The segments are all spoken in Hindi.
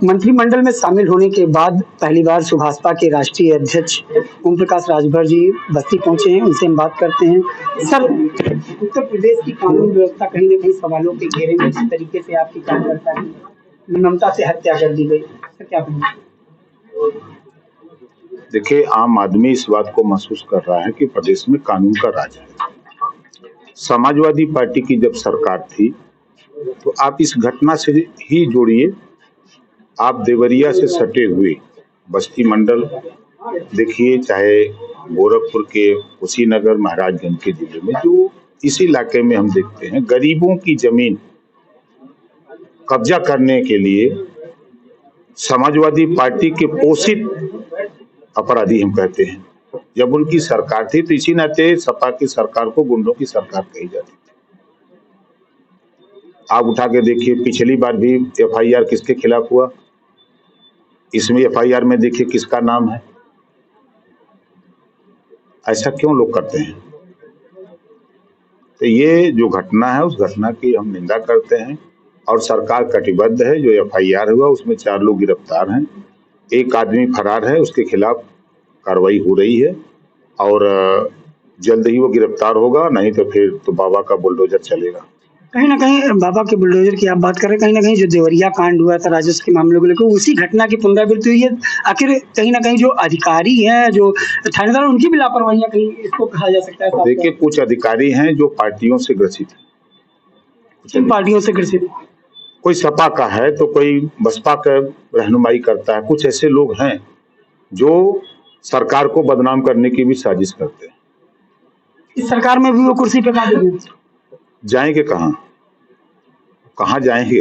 मंत्रिमंडल में शामिल होने के बाद पहली बार सुभाषपा के राष्ट्रीय अध्यक्ष ओम प्रकाश राजभर जी बस्ती पहुंचे हैं। उनसे हम बात करते हैं। सर, उत्तर प्रदेश की कानून व्यवस्था कहीं न कहीं सवालों के घेरे में जिस तरीके से आपकी कार्यकर्ता की निर्ममता से हत्या कर दी गई, सर क्या कहेंगे? देखिए, आम आदमी इस बात को महसूस कर रहा है कि प्रदेश में कानून का राज है। समाजवादी पार्टी की जब सरकार थी तो आप इस घटना से ही जोड़िए। आप देवरिया से सटे हुए बस्ती मंडल देखिए, चाहे गोरखपुर के कुशीनगर महाराजगंज के जिले में, जो इस इलाके में हम देखते हैं गरीबों की जमीन कब्जा करने के लिए समाजवादी पार्टी के पोषित अपराधी हम कहते हैं। जब उनकी सरकार थी तो इसी नाते सपा की सरकार को गुंडों की सरकार कही जाती थी। आप उठा के देखिए, पिछली बार भी एफआईआर किसके खिलाफ हुआ, इसमें एफआईआर में देखिए किसका नाम है। ऐसा क्यों लोग करते हैं? तो ये जो घटना है उस घटना की हम निंदा करते हैं और सरकार कटिबद्ध है। जो एफआईआर हुआ उसमें 4 लोग गिरफ्तार हैं, 1 आदमी फरार है, उसके खिलाफ कार्रवाई हो रही है और जल्द ही वो गिरफ्तार होगा, नहीं तो फिर तो बाबा का बुलडोजर चलेगा। कहीं न कहीं बाबा के बुलडोजर की आप बात कर रहे हैं, कहीं न कहीं जो देवरिया कांड हुआ था राजस्व के मामलों को लेकर, उसी घटना की पुनरावृत्ति हुई है। आखिर कहीं न कहीं जो अधिकारी हैं, जो थानेदार, उनकी भी लापरवाहियां कहीं इसको कहा जा सकता है। देखिए, कुछ अधिकारी हैं जो पार्टियों से ग्रसित हैं। किन पार्टियों से ग्रसित? कोई सपा का है तो कोई बसपा का रहनुमाई करता है। कुछ ऐसे लोग हैं जो सरकार को बदनाम करने की भी साजिश करते हैं। इस सरकार में भी वो कुर्सी पे जाएंगे कहाँ जाएंगे?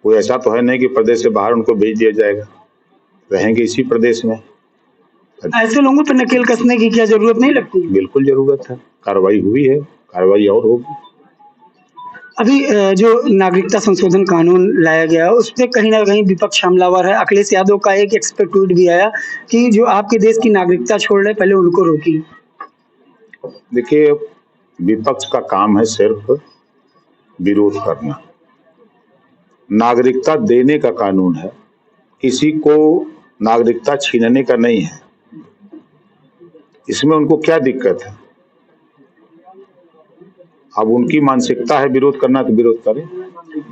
कोई ऐसा तो है नहीं कि प्रदेश से बाहर उनको भेज दिया जाएगा, रहेंगे इसी प्रदेश में। ऐसे लोगों पर नकेल कसने की क्या जरूरत नहीं लगती? बिल्कुल जरूरत है। कार्रवाई हुई है, कार्रवाई और होगी। अभी जो नागरिकता संशोधन कानून लाया गया उस पर कहीं ना कहीं विपक्ष हमलावर है। अखिलेश यादव का एक एक्सपेक्ट ट्वीट भी आया कि जो आपके देश की नागरिकता छोड़ रहे पहले उनको रोकिए। देखिए, विपक्ष का काम है सिर्फ विरोध करना। नागरिकता देने का कानून है, किसी को नागरिकता छीनने का नहीं है। इसमें उनको क्या दिक्कत है? अब उनकी मानसिकता है विरोध करना तो विरोध करें।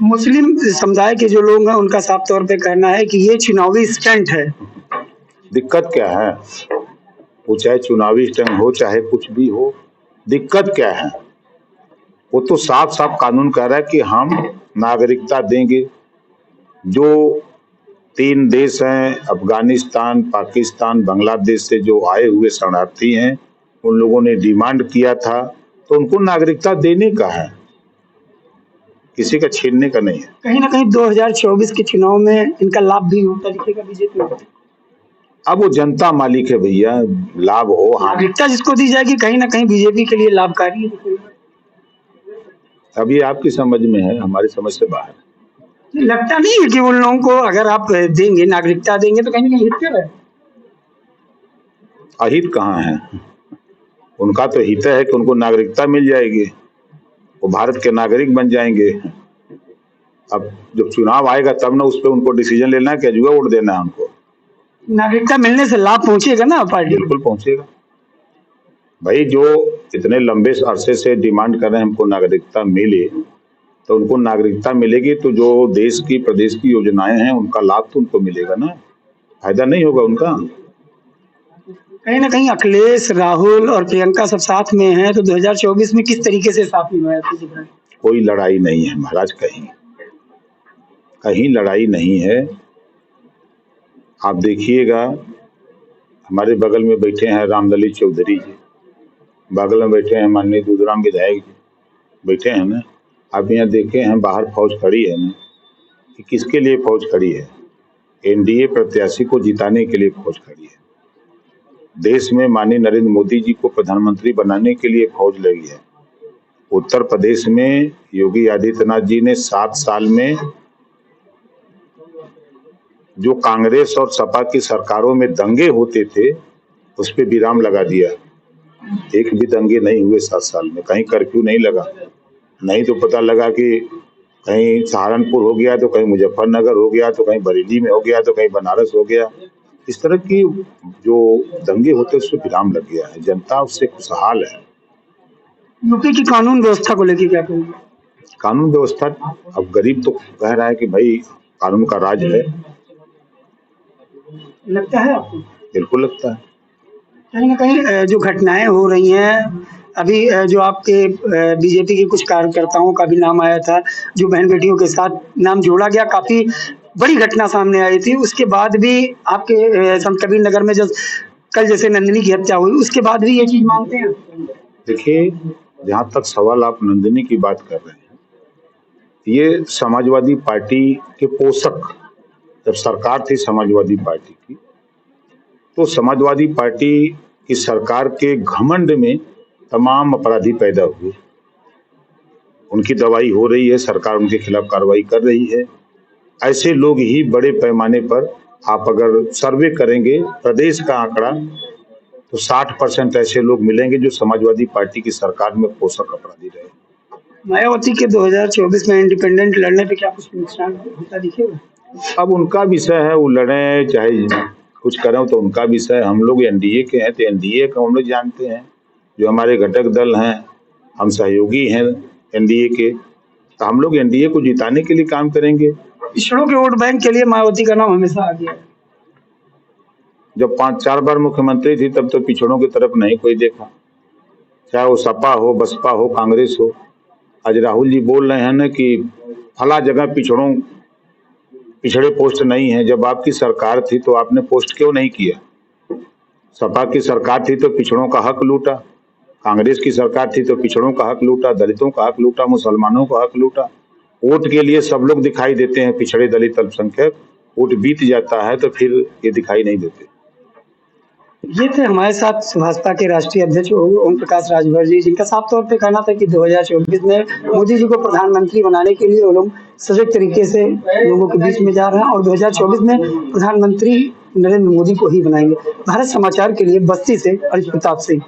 मुस्लिम समुदाय के जो लोग हैं उनका साफ तौर पे कहना है कि ये चुनावी स्टंट है। दिक्कत क्या है? वो चाहे चुनावी स्टंट हो चाहे कुछ भी हो, दिक्कत क्या है? वो तो साफ साफ कानून कह रहा है कि हम नागरिकता देंगे। जो 3 देश हैं, अफगानिस्तान, पाकिस्तान, बांग्लादेश से जो आए हुए शरणार्थी हैं, उन लोगों ने डिमांड किया था तो उनको नागरिकता देने का है, किसी का छीनने का नहीं है। कहीं ना कहीं 2024 के चुनाव में इनका लाभ भी होता दिखेगा बीजेपी को। अब वो जनता मालिक है भैया, लाभ हो। नागरिकता जिसको दी जाएगी कहीं ना कहीं बीजेपी के लिए लाभकारी है। अभी आपकी समझ में है, हमारी समझ से बाहर है। लगता नहीं है कि उन लोगों को अगर आप देंगे, नागरिकता देंगे तो कहीं ना कहीं हित कर है। अहित कहाँ है? उनका तो हित है कि उनको नागरिकता मिल जाएगी, वो भारत के नागरिक बन जाएंगे। अब जब चुनाव आएगा तब ना उस पर उनको डिसीजन लेना है कि जुआ वोट देना है उनको। नागरिकता मिलने से लाभ पहुंचेगा ना पार्टी? बिल्कुल पहुंचेगा भाई। जो इतने लंबे अरसे से डिमांड कर रहे हैं हमको नागरिकता मिले, तो उनको नागरिकता मिलेगी तो जो देश की प्रदेश की योजनाएं हैं उनका लाभ तो उनको मिलेगा ना, फायदा नहीं होगा उनका। कहीं ना कहीं अखिलेश, राहुल और प्रियंका सब साथ में हैं, तो 2024 में किस तरीके से साथ निभाया? कोई लड़ाई नहीं है महाराज, कहीं लड़ाई नहीं है। आप देखिएगा, हमारे बगल में बैठे हैं रामललित चौधरी जी, बगल में बैठे हैं माननीय दूधराम विधायक जी, बैठे हैं ना। आप यहाँ देखे हैं बाहर फौज खड़ी है ना, कि किसके लिए फौज खड़ी है? एनडीए प्रत्याशी को जिताने के लिए फौज खड़ी है। देश में माननीय नरेंद्र मोदी जी को प्रधानमंत्री बनाने के लिए फौज लगी है। उत्तर प्रदेश में योगी आदित्यनाथ जी ने 7 साल में जो कांग्रेस और सपा की सरकारों में दंगे होते थे उस पे विराम लगा दिया। एक भी दंगे नहीं हुए 7 साल में, कहीं कर्फ्यू नहीं लगा। नहीं तो पता लगा कि कहीं सहारनपुर हो गया तो कहीं मुजफ्फरनगर हो गया तो कहीं बरेली में हो गया तो कहीं बनारस हो गया। इस तरह की जो दंगे होते हैं उससे विराम लग गया है, जनता उससे खुशहाल है। यूपी की कानून व्यवस्था को लेकर क्या कहेंगे? कानून व्यवस्था, अब गरीब तो कह रहा है कि भाई कानून का राज है। लगता है आपको? बिल्कुल लगता है। कहीं ना कहीं जो घटनाएं हो रही हैं अभी, जो आपके बीजेपी के कुछ कार्यकर्ताओं का भी नाम आया था, जो बहन बेटियों के साथ नाम जोड़ा गया, काफी बड़ी घटना सामने आई थी। उसके बाद भी आपके संत कबीर नगर में जो कल जैसे नंदिनी की हत्या हुई, उसके बाद भी ये चीज मानते हैं? देखिए, जहां तक सवाल आप नंदिनी की बात कर रहे हैं, ये समाजवादी पार्टी के पोषक, जब सरकार थी समाजवादी पार्टी की, तो समाजवादी पार्टी की सरकार के घमंड में तमाम अपराधी पैदा हुए। उनकी दवाई हो रही है, सरकार उनके खिलाफ कार्रवाई कर रही है। ऐसे लोग ही बड़े पैमाने पर, आप अगर सर्वे करेंगे प्रदेश का आंकड़ा, तो 60% ऐसे लोग मिलेंगे जो समाजवादी पार्टी की सरकार में पोषक अपराधी रहे। मायावती के 2024 में इंडिपेंडेंट लड़ने पे क्या कुछ नुकसान होता दिखेगा? अब उनका विषय है, वो लड़े चाहे कुछ करें तो उनका विषय है। हम लोग एनडीए के हैं तो एनडीए को हम लोग जानते हैं, जो हमारे घटक दल हैं, हम सहयोगी हैं एनडीए के, तो हम लोग एनडीए को जिताने के लिए काम करेंगे। पिछड़ों के वोट बैंक के लिए मायावती का नाम हमेशा आ गया है। जब 5-4 बार मुख्यमंत्री थी तब तो पिछड़ों की तरफ नहीं कोई देखा, चाहे वो सपा हो, बसपा हो, कांग्रेस हो। आज राहुल जी बोल रहे हैं ना कि फला जगह पिछड़े पोस्ट नहीं है। जब आपकी सरकार थी तो आपने पोस्ट क्यों नहीं किया? सपा की सरकार थी तो पिछड़ों का हक लूटा, कांग्रेस की सरकार थी तो पिछड़ों का हक लूटा, दलितों का हक लूटा, मुसलमानों का हक लूटा। वोट के लिए सब लोग दिखाई देते हैं, पिछड़े दलित अल्पसंख्यक, वोट बीत जाता है तो फिर ये दिखाई नहीं देते। ये थे हमारे साथ भाजपा के राष्ट्रीय अध्यक्ष ओम प्रकाश राजभर जी, जिनका साफ तौर पे कहना था कि 2024 में मोदी जी को प्रधानमंत्री बनाने के लिए वो लोग सजग तरीके से लोगों के बीच में जा रहे हैं और 2024 में प्रधानमंत्री नरेंद्र मोदी को ही बनाएंगे। भारत समाचार के लिए बस्ती से अर्ज प्रताप सिंह।